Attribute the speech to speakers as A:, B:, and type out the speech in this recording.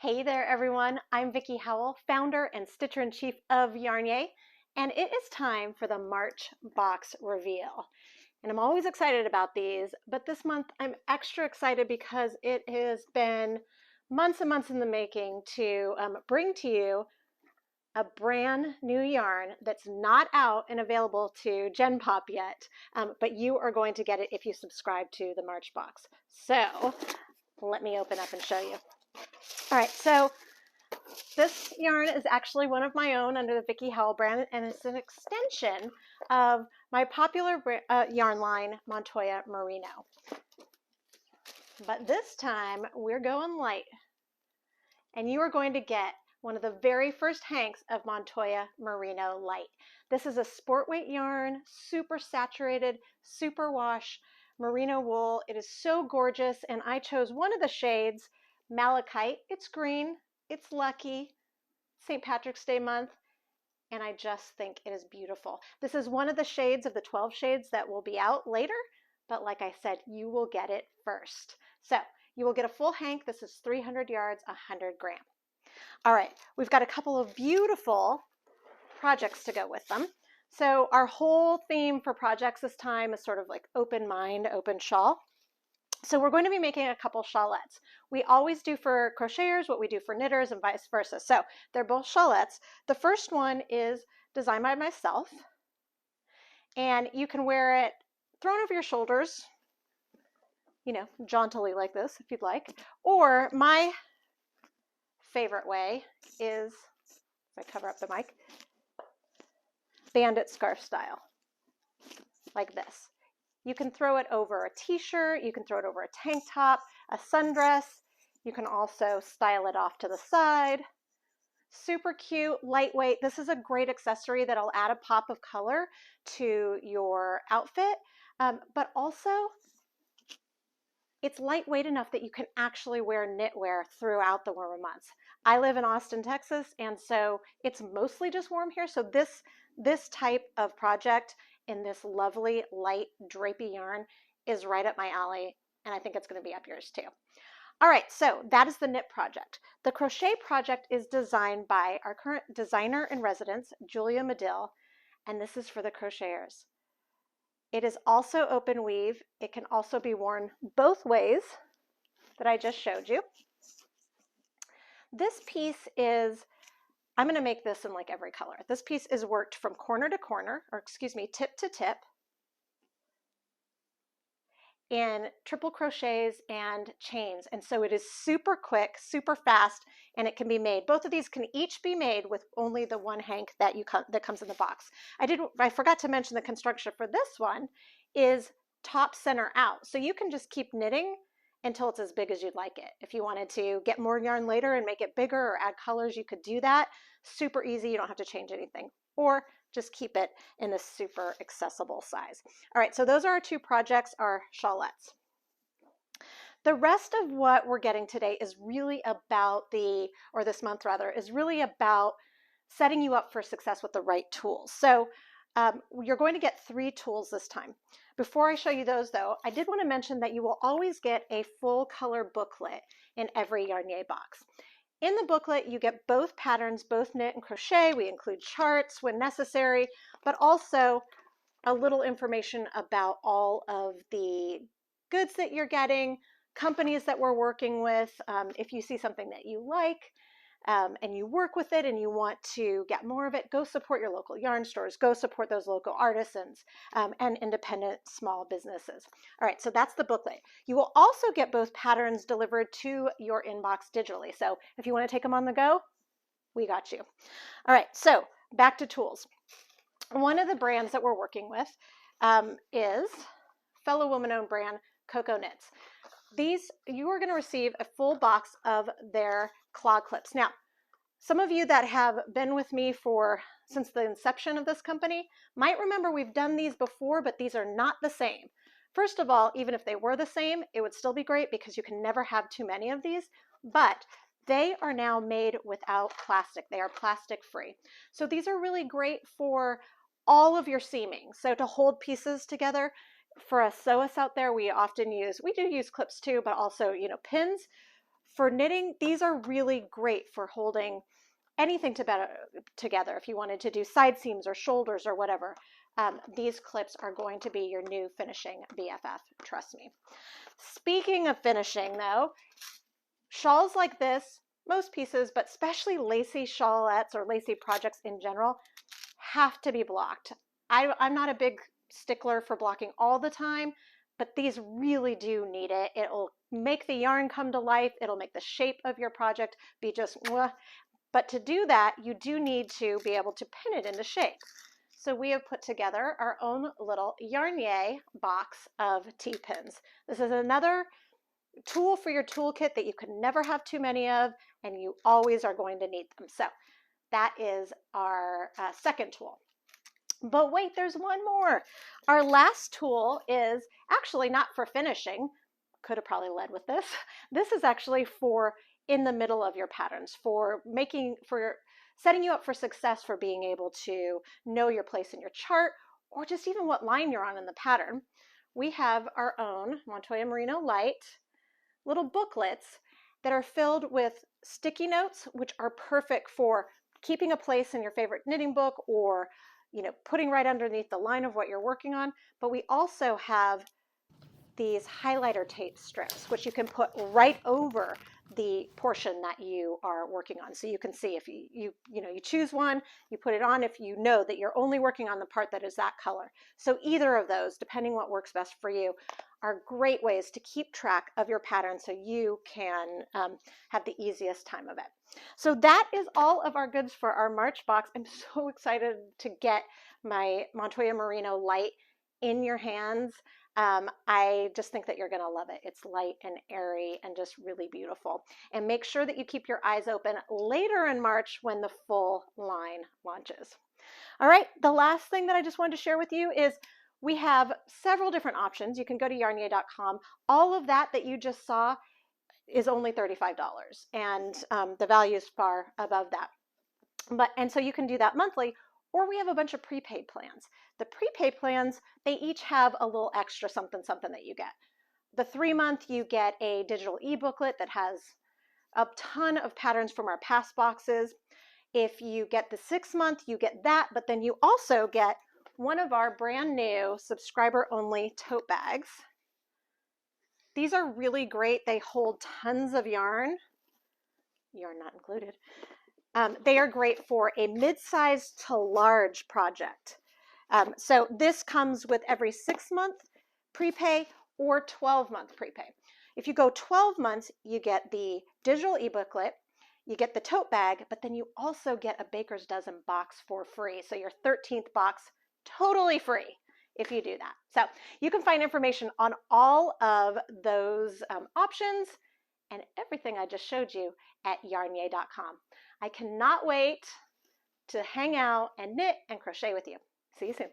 A: Hey there everyone, I'm Vicki Howell, founder and stitcher-in-chief of YarnYAY, and it is time for the March box reveal. And I'm always excited about these, but this month I'm extra excited because it has been months and months in the making to bring to you a brand new yarn that's not out and available to Gen Pop yet, but you are going to get it if you subscribe to the March box. So let me open up and show you. All right, so this yarn is actually one of my own under the Vicki Howell brand, and it's an extension of my popular yarn line, Montoya Merino. But this time we're going light, and you are going to get one of the very first hanks of Montoya Merino Light. This is a sport weight yarn, super saturated, super wash, merino wool. It is so gorgeous, and I chose one of the shades, Malachite. It's green, it's lucky, St. Patrick's Day month, and I just think it is beautiful. This is one of the shades of the 12 shades that will be out later, but like I said, you will get it first. So you will get a full hank. This is 300 yards, 100 grams. All right, we've got a couple of beautiful projects to go with them. So our whole theme for projects this time is sort of like open mind, open shawl. So we're going to be making a couple shawlettes. We always do for crocheters what we do for knitters and vice versa. So they're both shawlettes. The first one is designed by myself, and you can wear it thrown over your shoulders, you know, jauntily like this if you'd like, or my favorite way is, if I cover up the mic, Bandit Scarf style, like this. You can throw it over a t-shirt, you can throw it over a tank top, a sundress. You can also style it off to the side. Super cute, lightweight. This is a great accessory that'll add a pop of color to your outfit, but also it's lightweight enough that you can actually wear knitwear throughout the warmer months. I live in Austin, Texas, and so it's mostly just warm here. So this type of project in this lovely light drapey yarn is right up my alley, and I think it's going to be up yours too. All right, so that is the knit project. The crochet project is designed by our current designer in residence, Julia Medill, and this is for the crocheters. It is also open weave. It can also be worn both ways that I just showed you. This piece is, I'm going to make this in like every color. This piece is worked from corner to corner, or excuse me, tip to tip, in triple crochets and chains. And so it is super quick, super fast, and it can be made. Both of these can each be made with only the one hank that comes in the box. I forgot to mention the construction for this one is top center out. So you can just keep knitting until it's as big as you'd like it. If you wanted to get more yarn later and make it bigger or add colors, you could do that. Super easy, you don't have to change anything. Or just keep it in a super accessible size. All right, so those are our two projects, our shawlettes. The rest of what we're getting today is really about this month rather, is really about setting you up for success with the right tools. So you're going to get 3 tools this time. Before I show you those though, I did want to mention that you will always get a full color booklet in every YarnYAY box. In the booklet, you get both patterns, both knit and crochet. We include charts when necessary, but also a little information about all of the goods that you're getting, companies that we're working with. If you see something that you like and you work with it and you want to get more of it, go support your local yarn stores, go support those local artisans and independent small businesses. All right, so that's the booklet. You will also get both patterns delivered to your inbox digitally. So if you want to take them on the go, we got you. All right, so back to tools. One of the brands that we're working with is fellow woman-owned brand Coco Knits. You are going to receive a full box of their claw clips. Now, some of you that have been with me since the inception of this company might remember we've done these before, but these are not the same. First of all, even if they were the same, it would still be great because you can never have too many of these, but they are now made without plastic. They are plastic free. So these are really great for all of your seaming. So to hold pieces together, for us sewists out there, we do use clips too, but also, pins. For knitting, these are really great for holding anything together. If you wanted to do side seams or shoulders or whatever, these clips are going to be your new finishing BFF, trust me. Speaking of finishing though, shawls like this, most pieces, but especially lacy shawlettes or lacy projects in general, have to be blocked. I'm not a big stickler for blocking all the time, but these really do need it. It'll make the yarn come to life. It'll make the shape of your project be just mwah. But to do that, you do need to be able to pin it into shape. So we have put together our own little YarnYAY box of T-pins. This is another tool for your toolkit that you can never have too many of, and you always are going to need them. So that is our second tool. But wait, there's one more. Our last tool is actually not for finishing. Could have probably led with this. This is actually for in the middle of your patterns, for setting you up for success, for being able to know your place in your chart, or just even what line you're on in the pattern. We have our own Montoya Merino Light little booklets that are filled with sticky notes, which are perfect for keeping a place in your favorite knitting book, or putting right underneath the line of what you're working on. But we also have these highlighter tape strips, which you can put right over the portion that you are working on. So you can see if you choose one, you put it on if you know that you're only working on the part that is that color. So either of those, depending what works best for you, are great ways to keep track of your pattern so you can have the easiest time of it. So that is all of our goods for our March box. I'm so excited to get my Montoya Merino Light in your hands. I just think that you're going to love it. It's light and airy and just really beautiful. And make sure that you keep your eyes open later in March when the full line launches. All right, the last thing that I just wanted to share with you is we have several different options. You can go to YarnYAY.com. All of that you just saw is only $35, and the value is far above that. And so you can do that monthly, or we have a bunch of prepaid plans. The prepaid plans, they each have a little extra something that you get. The 3-month, you get a digital e-booklet that has a ton of patterns from our past boxes. If you get the 6-month, you get that, but then you also get one of our brand new subscriber-only tote bags. These are really great. They hold tons of yarn not included. They are great for a mid-sized to large project. So this comes with every 6-month prepay or 12-month prepay. If you go 12 months, you get the digital e-booklet, you get the tote bag, but then you also get a Baker's Dozen box for free. So your 13th box, totally free if you do that. So you can find information on all of those options and everything I just showed you at YarnYAY.com. I cannot wait to hang out and knit and crochet with you. See you soon.